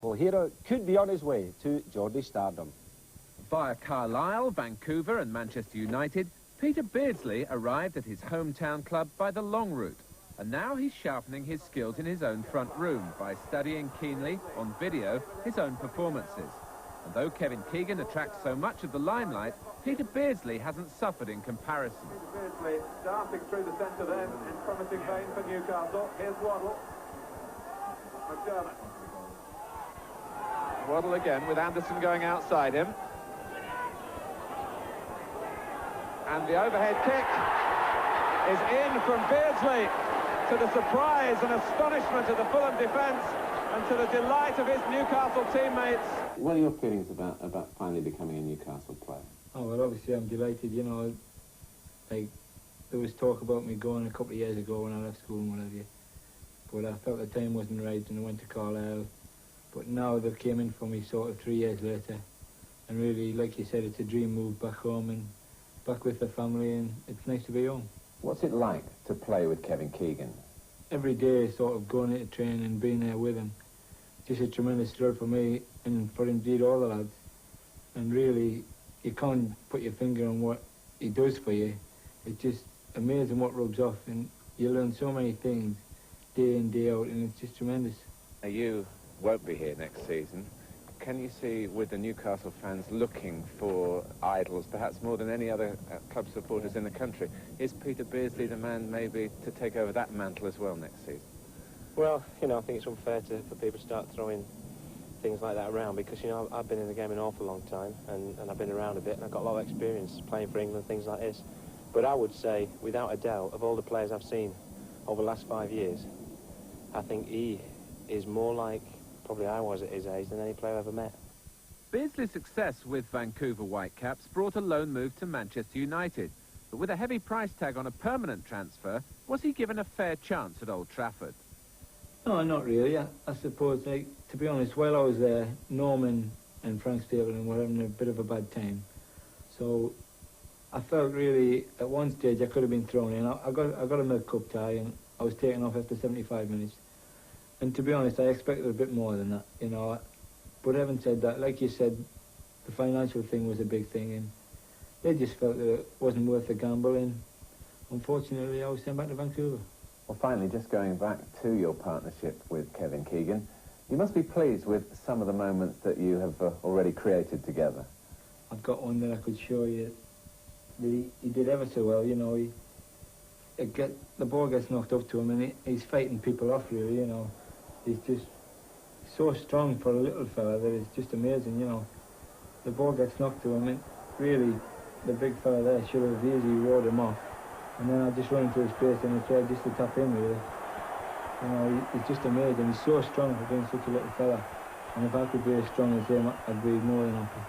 Well, hero could be on his way to Geordie stardom. Via Carlisle, Vancouver and Manchester United, Peter Beardsley arrived at his hometown club by the long route. And now he's sharpening his skills in his own front room by studying keenly, on video, his own performances. And though Kevin Keegan attracts so much of the limelight, Peter Beardsley hasn't suffered in comparison. Peter Beardsley darting through the centre then, in promising vein for Newcastle. Here's Waddle. McDermott. Waddle again with Anderson going outside him. And the overhead kick is in from Beardsley, to the surprise and astonishment of the Fulham defence and to the delight of his Newcastle teammates. What are your feelings about finally becoming a Newcastle player? Oh, well, obviously I'm delighted, you know. Like, there was talk about me going a couple of years ago when I left school and whatever, but I felt the time wasn't right and I went to Carlisle. But now they've came in for me sort of 3 years later, and really, like you said, it's a dream move back home and back with the family, and it's nice to be home. What's it like to play with Kevin Keegan? Every day, sort of going into training and being there with him, just a tremendous thrill for me and for indeed all the lads. And really, you can't put your finger on what he does for you. It's just amazing what rubs off, and you learn so many things day in, day out, and it's just tremendous. You won't be here next season. Can you see, with the Newcastle fans looking for idols, perhaps more than any other club supporters in the country, is Peter Beardsley the man maybe to take over that mantle as well next season? Well, you know, I think it's unfair for people to start throwing things like that around, because, you know, I've been in the game an awful long time, and I've been around a bit, and I've got a lot of experience playing for England, things like this. But I would say, without a doubt, of all the players I've seen over the last 5 years, I think he is more like probably I was at his age than any player I've ever met. Beardsley's success with Vancouver Whitecaps brought a loan move to Manchester United. But with a heavy price tag on a permanent transfer, was he given a fair chance at Old Trafford? No, not really. I suppose, like, to be honest, while I was there, Norman and Frank Stapleton were having a bit of a bad time. So I felt really, at one stage, I could have been thrown in. I got a milk cup tie, and I was taken off after 75 minutes. And to be honest, I expected a bit more than that, you know. But having said that, like you said, the financial thing was a big thing, and they just felt that it wasn't worth the gamble, and unfortunately I was sent back to Vancouver. Well, finally, just going back to your partnership with Kevin Keegan, you must be pleased with some of the moments that you have already created together. I've got one that I could show you. He did ever so well, you know. The ball gets knocked up to him, and he's fighting people off, really, you know. He's just so strong for a little fella that it's just amazing, you know. The ball gets knocked to him, and really, the big fella there should have easily ward him off. And then I just run into his space and I tried just to tap in, really. You know, he's just amazing. He's so strong for being such a little fella. And if I could be as strong as him, I'd be more than happy.